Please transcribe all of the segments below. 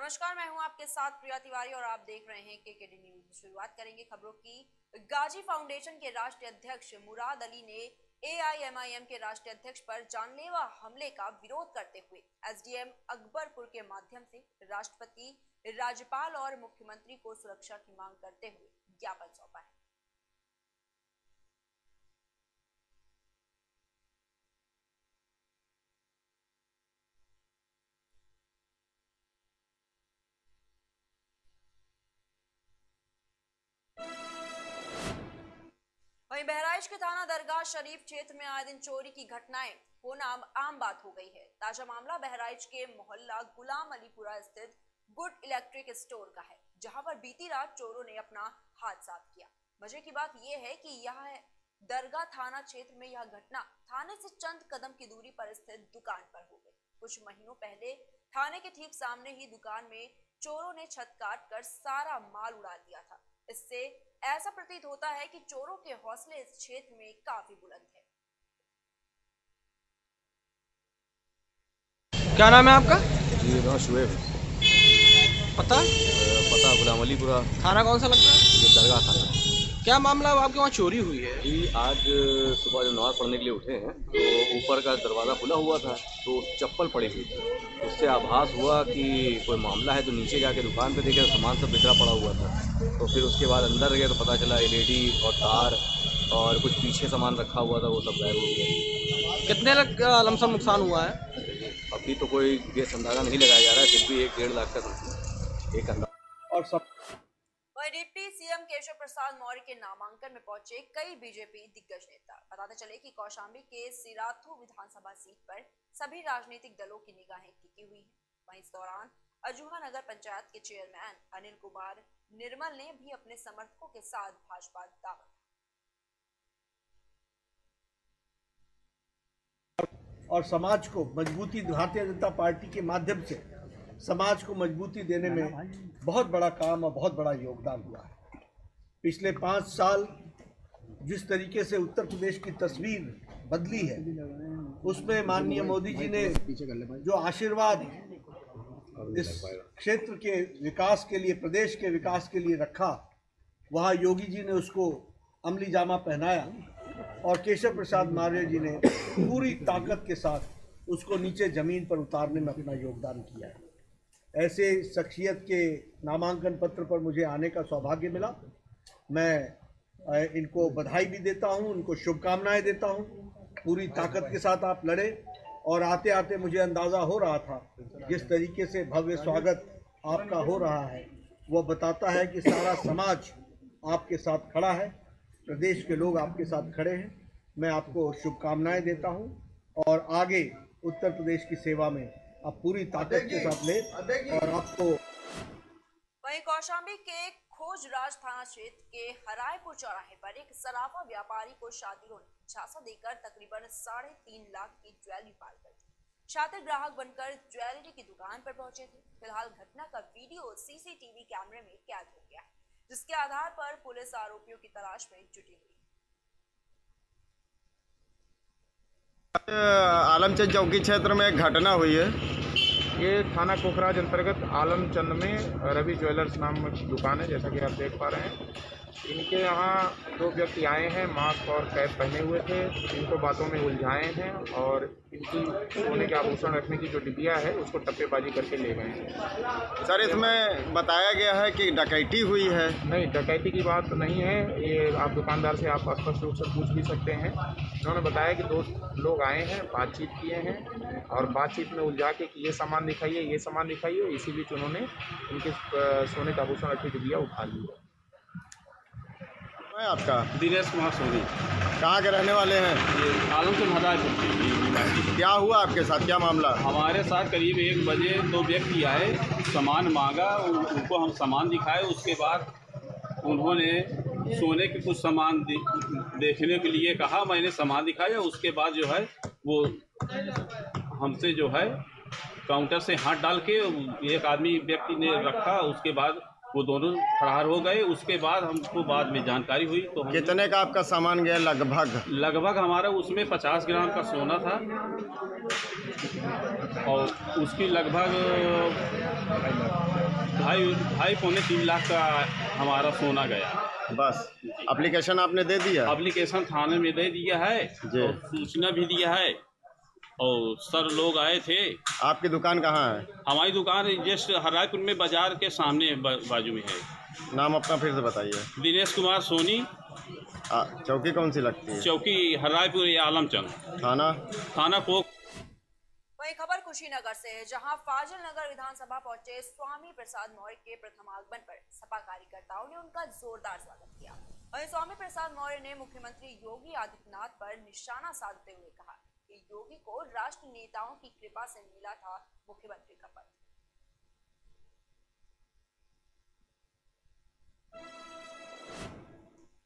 नमस्कार, मैं हूं आपके साथ प्रिया तिवारी और आप देख रहे हैं केकेडी न्यूज। शुरुआत करेंगे खबरों की। गाजी फाउंडेशन के राष्ट्रीय अध्यक्ष मुराद अली ने एआईएमआईएम के राष्ट्रीय अध्यक्ष पर जानलेवा हमले का विरोध करते हुए एसडीएम अकबरपुर के माध्यम से राष्ट्रपति, राज्यपाल और मुख्यमंत्री को सुरक्षा की मांग करते हुए ज्ञापन सौंपा है। वहीं बहराइच के थाना दरगाह शरीफ क्षेत्र में आए दिन चोरी की घटनाएं होना आम बात हो गई है। ताजा मामला बहराइच के मोहल्ला गुलाम अलीपुरा स्थित गुड इलेक्ट्रिक स्टोर का है, जहां पर बीती रात चोरों ने अपना हाथ साफ किया। मजे की बात यह है कि यह दरगाह थाना क्षेत्र में यह घटना थाने से चंद कदम की दूरी पर स्थित दुकान पर हो गई। कुछ महीनों पहले थाने के ठीक सामने ही दुकान में चोरों ने छत काट कर सारा माल उड़ा दिया था। इससे ऐसा प्रतीत होता है कि चोरों के हौसले इस क्षेत्र में काफी बुलंद है। क्या नाम है आपका? जी मेरा शुएब। पता गुलाम अलीपुरा। थाना कौन सा लगता है? ये दरगाह थाना। क्या मामला आपके वहाँ चोरी हुई है? जी आज सुबह जब नमाज़ पढ़ने के लिए उठे हैं तो ऊपर का दरवाज़ा खुला हुआ था, तो चप्पल पड़ी हुई थी। उससे आभास हुआ कि कोई मामला है, तो नीचे जाके दुकान पे देखे तो सामान सब बिखरा पड़ा हुआ था। तो फिर उसके बाद अंदर गए तो पता चला एलईडी और तार और कुछ पीछे सामान रखा हुआ था, वो सब गायब हो गया। कितने लमसम नुकसान हुआ है? अभी तो कोई गेस अंदाजा नहीं लगाया जा रहा है, फिर भी 1-1.5 लाख का एक अंदाजा। और सब डिप्टी सीएम केशव प्रसाद मौर्य के नामांकन में पहुंचे कई बीजेपी दिग्गज नेता। बताते चले कि कौशाम्बी के सिराथू विधानसभा सीट पर सभी राजनीतिक दलों की निगाहें टिकी हुई हैं। वहीं इस दौरान अजूहा नगर पंचायत के चेयरमैन अनिल कुमार निर्मल ने भी अपने समर्थकों के साथ भाजपा दावा। और समाज को मजबूती, भारतीय जनता पार्टी के माध्यम से समाज को मजबूती देने में बहुत बड़ा काम और बहुत बड़ा योगदान हुआ है। पिछले 5 साल जिस तरीके से उत्तर प्रदेश की तस्वीर बदली है, उसमें माननीय मोदी जी ने जो आशीर्वाद इस क्षेत्र के विकास के लिए, प्रदेश के विकास के लिए रखा, वहाँ योगी जी ने उसको अमली जामा पहनाया और केशव प्रसाद मौर्य जी ने पूरी ताकत के साथ उसको नीचे ज़मीन पर उतारने में अपना योगदान किया है। ऐसे शख्सियत के नामांकन पत्र पर मुझे आने का सौभाग्य मिला। मैं इनको बधाई भी देता हूं, उनको शुभकामनाएं देता हूं। पूरी ताकत के साथ आप लड़े और आते आते मुझे अंदाज़ा हो रहा था जिस तरीके से भव्य स्वागत आपका हो रहा है, वो बताता है कि सारा समाज आपके साथ खड़ा है, प्रदेश के लोग आपके साथ खड़े हैं। मैं आपको शुभकामनाएं देता हूं और आगे उत्तर प्रदेश की सेवा में आप पूरी ताकत के साथ ले और आपको। वहीं कौशाम्बी के खोजराज थाना क्षेत्र के हरायपुर चौराहे पर एक सराफा व्यापारी को शातिरों ने झांसा देकर तकरीबन 3.5 लाख की ज्वेलरी पाल कर दी। शातिर ग्राहक बनकर ज्वेलरी की दुकान पर पहुंचे थे। फिलहाल घटना का वीडियो सीसीटीवी कैमरे में कैद हो गया है, जिसके आधार पर पुलिस आरोपियों की तलाश में जुटी हुई। आलमचंद चौकी क्षेत्र में एक घटना हुई है। ये थाना कोखराज अंतर्गत आलमचंद में रवि ज्वेलर्स नाम की दुकान है, जैसा कि आप देख पा रहे हैं। इनके यहाँ 2 व्यक्ति आए हैं, मास्क और कैप पहने हुए थे। इनको बातों में उलझाए हैं और इनकी सोने के आभूषण रखने की जो डिबिया है उसको टप्पेबाजी करके ले गए हैं। सर, इसमें बताया गया है कि डकैती हुई है। नहीं, डकैती की बात नहीं है। ये आप दुकानदार से आप स्पष्ट रूप से पूछ भी सकते हैं। उन्होंने बताया कि 2 लोग आए हैं, बातचीत किए हैं और बातचीत में उलझा के कि ये सामान दिखाइए, ये सामान दिखाइए। इसी बीच उन्होंने इनके सोने का आभूषण रखी डिबिया उठा ली है। आपका दिनेश कुमार सोनी। कहाँ के रहने वाले हैं? ये आलमचंद हदायत। क्या हुआ आपके साथ, क्या मामला? हमारे साथ करीब 1 बजे 2 व्यक्ति आए, सामान मांगा, उनको हम सामान दिखाए। उसके बाद उन्होंने सोने के कुछ सामान देखने के लिए कहा, मैंने सामान दिखाया। उसके बाद जो है वो हमसे जो है काउंटर से हाथ डाल के एक आदमी व्यक्ति ने रखा। उसके बाद वो दोनों फरार हो गए। उसके बाद हमको बाद में जानकारी हुई तो कितने का आपका सामान गया लगभग हमारा उसमें 50 ग्राम का सोना था और उसकी लगभग 2.5-3 लाख का हमारा सोना गया। बस एप्लीकेशन आपने दे दिया? एप्लीकेशन थाने में दे दिया है और सूचना भी दिया है और सर लोग आए थे। आपकी दुकान कहाँ है? हमारी दुकान जस्ट हरायपुर में बाजार के सामने बाजू में है। नाम अपना फिर से बताइए। दिनेश कुमार सोनी। चौकी कौन सी लगती है? चौकी हरायपुर आलमचंद। थाना पोक। वही खबर कुशीनगर से है, जहां फाजिल नगर विधानसभा पहुंचे स्वामी प्रसाद मौर्य के प्रथम आगमन पर सपा कार्यकर्ताओं ने उनका जोरदार स्वागत किया। वहीं स्वामी प्रसाद मौर्य ने मुख्यमंत्री योगी आदित्यनाथ पर निशाना साधते हुए कहा कि योगी को राष्ट्र नेताओं की कृपा से मिला था मुख्यमंत्री का पद।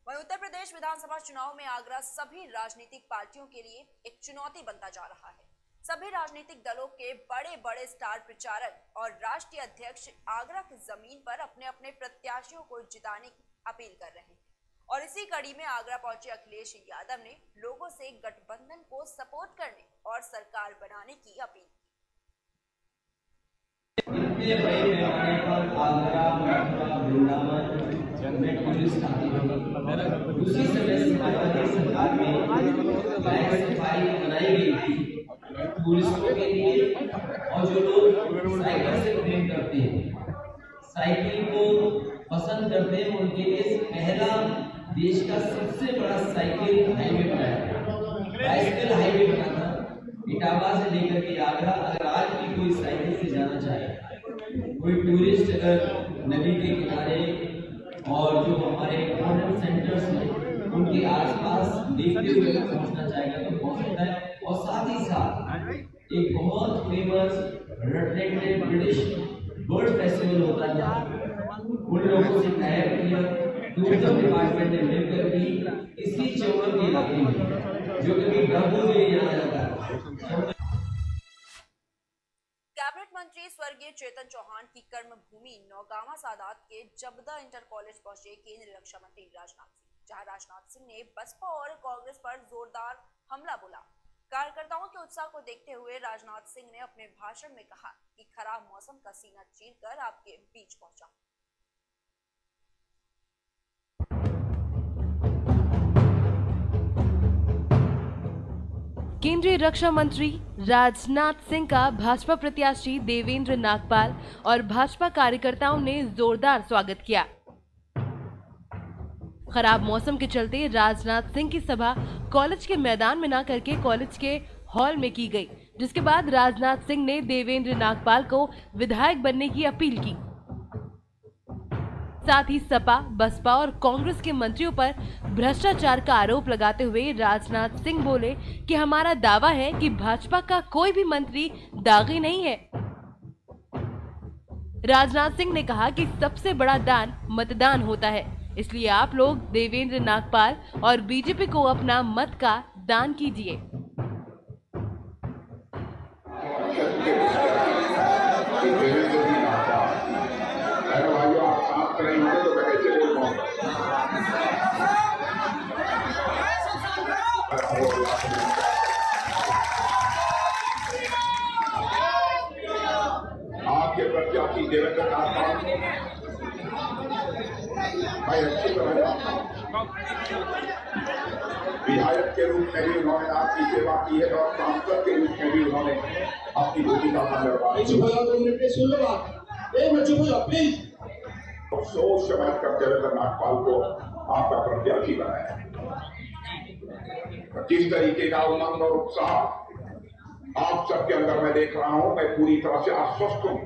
वहीं उत्तर प्रदेश विधानसभा चुनाव में आगरा सभी राजनीतिक पार्टियों के लिए एक चुनौती बनता जा रहा है। सभी राजनीतिक दलों के बड़े बड़े स्टार प्रचारक और राष्ट्रीय अध्यक्ष आगरा की जमीन पर अपने अपने प्रत्याशियों को जिताने की अपील कर रहे हैं और इसी कड़ी में आगरा पहुंचे अखिलेश यादव ने लोगों से गठबंधन को सपोर्ट करने और सरकार बनाने की अपील की। टूरिस्टों के लिए और जो लोग साइकिल से प्रेम करते हैं, साइकिल को पसंद करते हैं, उनके लिए पहला देश का सबसे बड़ा साइकिल हाईवे बनाया, बाइसिकल हाईवे बना था इटावा से लेकर के आगरा। अगर आज भी कोई साइकिल से जाना चाहे, कोई टूरिस्ट अगर नदी के किनारे और जो हमारे इम्पोर्टेंट सेंटर्स हैं उनके आसपास देखते हुए पहुंचना चाहेगा तो पहुंच सकता है। और साथ ही साथ एक बहुत famous red British bird festival होता है, उन लोगों से टाइप किया टूरिज्म डिपार्टमेंट ने मिलकर भी इसी चौवर के इलाके में जो कभी ब्रह्मपुर के लिए जाना जाता है। कैबिनेट मंत्री स्वर्गीय चेतन चौहान की कर्मभूमि नौगावा सादात के जबदा इंटर कॉलेज पहुंचे केंद्रीय रक्षा मंत्री राजनाथ सिंह, जहां राजनाथ सिंह ने बसपा और कांग्रेस पर जोरदार हमला बोला। कार्यकर्ताओं के उत्साह को देखते हुए राजनाथ सिंह ने अपने भाषण में कहा कि खराब मौसम का सीना चीरकर आपके बीच पहुंचा। केंद्रीय रक्षा मंत्री राजनाथ सिंह का भाजपा प्रत्याशी देवेंद्र नागपाल और भाजपा कार्यकर्ताओं ने जोरदार स्वागत किया। खराब मौसम के चलते राजनाथ सिंह की सभा कॉलेज के मैदान में न करके कॉलेज के हॉल में की गई, जिसके बाद राजनाथ सिंह ने देवेंद्र नागपाल को विधायक बनने की अपील की। साथ ही सपा, बसपा और कांग्रेस के मंत्रियों पर भ्रष्टाचार का आरोप लगाते हुए राजनाथ सिंह बोले कि हमारा दावा है कि भाजपा का कोई भी मंत्री दागी नहीं है। राजनाथ सिंह ने कहा कि सबसे बड़ा दान मतदान होता है, इसलिए आप लोग देवेंद्र नागपाल और बीजेपी को अपना मत का दान कीजिए। आपके प्रत्याशी देवेंद्र नागपाल मैं अच्छी तरह जानता हूं। विधायक के रूप में भी उन्होंने आपकी सेवा की है और सांसद के रूप में भी उन्होंने अपनी भूमिका का निर्वाह किया। सोच समझ कर देवेंद्र नागपाल को आपका प्रत्याशी बनाया। जिस तरीके का उमंग और उत्साह आप सबके अंदर मैं देख रहा हूं, मैं पूरी तरह से आश्वस्त हूं।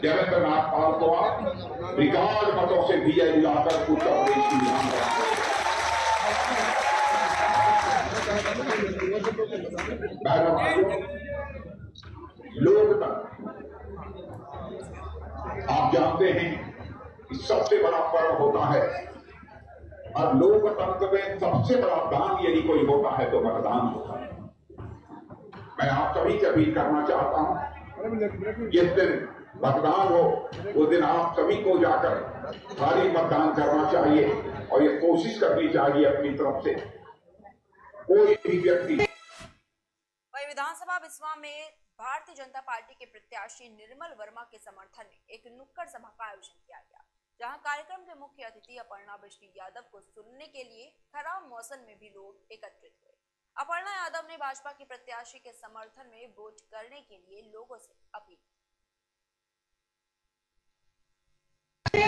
देवेंद्र नागपाल को आप रिकॉर्ड मतों से विजय दिलाकर उत्तर प्रदेश की विधानसभा लोकतंत्र आप जानते हैं कि सबसे बड़ा पर्व होता है और लोकतंत्र में सबसे बड़ा दान यदि कोई होता है तो मतदान होता है। मैं आप सभी से अपील करना चाहता हूं, जिस दिन मतदान हो उस दिन आप सभी को जाकर भारी मतदान करना चाहिए और ये कोशिश करनी चाहिए अपनी तरफ से कोई भी व्यक्ति। वही विधानसभा बिस्वा में भारतीय जनता पार्टी के प्रत्याशी निर्मल वर्मा के समर्थन में एक नुक्कड़ सभा का आयोजन किया गया, जहां कार्यक्रम के मुख्य अतिथि अपर्णा बिजली यादव को सुनने के लिए खराब मौसम में भी लोग एकत्रित हुए। अपर्णा यादव ने भाजपा के प्रत्याशी के समर्थन में वोट करने के लिए लोगों से अपील की।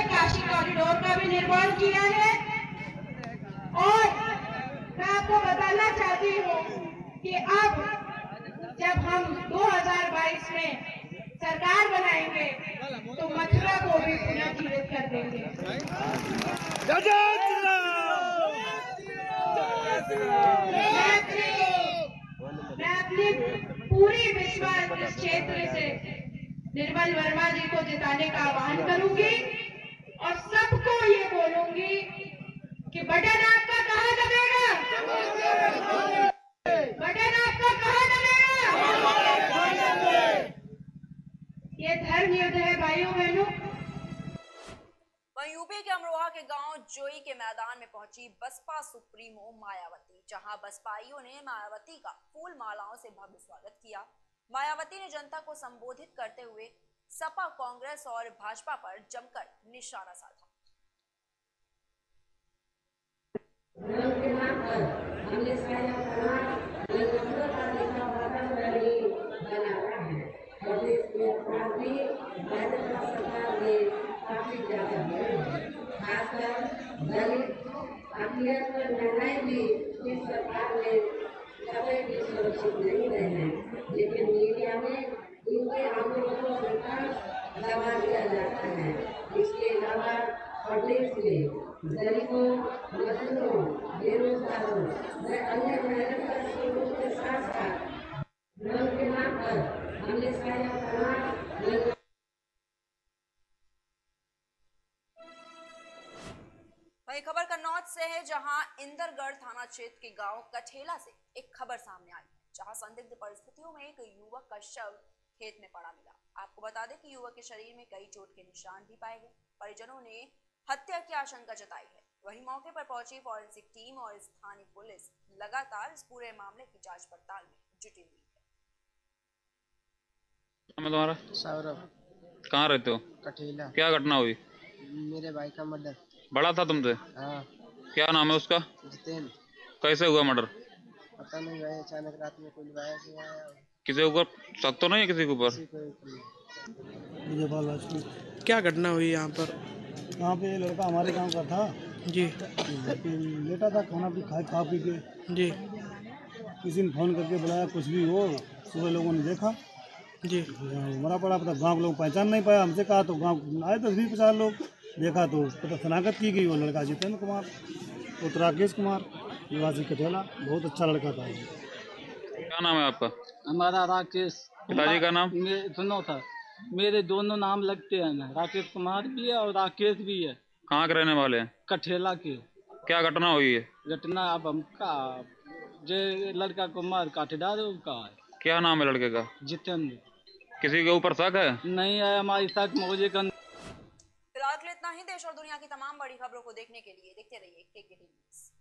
काशी कॉरिडोर का भी निर्माण किया है और मैं आपको बताना चाहती हूँ कि अब जब हम 2022 में सरकार बनाएंगे तो मथुरा को भी पुनर्जीवित कर देंगे। मैं अपनी पूरी विश्वास इस क्षेत्र से निर्मल वर्मा जी को जिताने का आह्वान करूंगी और सबको ये बोलूंगी कि बटन आपका कहाँ दबेगा, बटन आपका कहाँ दबेगा। ये धर्म युद्ध है भाइयों बहनों। वहीं यूपी के अमरोहा के गांव जोई के मैदान में पहुंची बसपा सुप्रीमो मायावती, जहां बसपाइयों ने मायावती का फूल मालाओं से भव्य स्वागत किया। मायावती ने जनता को संबोधित करते हुए सपा, कांग्रेस और भाजपा पर जमकर निशाना साधा। सुरक्षित नहीं रहे हैं, लेकिन मीडिया में इनके आंदोलनों को दबा दिया जाता है। इसके अलावा प्रदेश में गरीबों, मजदूरों, बेरोजगारों व अन्य मेहनत श्रमिकों के साथ साथ लोगों के नाम पर हमने साया वही खबर कन्नौज से है, जहां इंदरगढ़ थाना क्षेत्र के गांव कठेला से एक खबर सामने आई है, जहां संदिग्ध परिस्थितियों में एक युवक का शव खेत में पड़ा मिला। आपको बता दें कि युवक के शरीर में कई चोट के निशान भी पाए गए। परिजनों ने हत्या की आशंका जताई है। वहीं मौके पर पहुंची फॉरेंसिक टीम और स्थानीय पुलिस लगातार इस पूरे मामले की जांच पड़ताल में जुटी हुई है। तुम्हारा सौरभ। कहाँ रहते हो? कठेला। क्या घटना हुई? मेरे भाई का मर्डर। बड़ा था तुमसे? हाँ। क्या नाम है उसका? जितेंद्र। कैसे हुआ मर्डर? पता नहीं भाई, अचानक रात में कोई लाया गया। किसी ऊपर शक तो नहीं है? किसी के ऊपर? क्या घटना हुई यहाँ पर? यहाँ पे लड़का हमारे गांव का था जी, लेटा था खाना भी खा पी के जी। किसी ने फोन करके बुलाया, कुछ भी हो। सुबह लोगों ने देखा जी, मरा पड़ा। पता गाँव के लोग पहचान नहीं पाया। हमसे कहा तो गाँव आए 10-20-50 लोग, देखा तो पता शनाख्त की गई। वो लड़का जितेंद्र कुमार, पुत्र राकेश कुमार, निवासी कठेला। बहुत अच्छा लड़का था। क्या नाम है आपका? हमारा राकेश। पिताजी का नाम? सुनो था, मेरे दोनों नाम लगते हैं ना, राकेश कुमार भी है और राकेश भी है। कहाँ के रहने वाले हैं? कठेला के। क्या घटना हुई है? घटना अब हमका जो लड़का को मार काटे डाल का है। क्या नाम है लड़के का? जितेंद्र। किसी के ऊपर शक है? नहीं है हमारी शक मौजे का। फिलहाल इतना ही। देश और दुनिया की तमाम बड़ी खबरों को देखने के लिए देखते रहिए KKTV न्यूज़।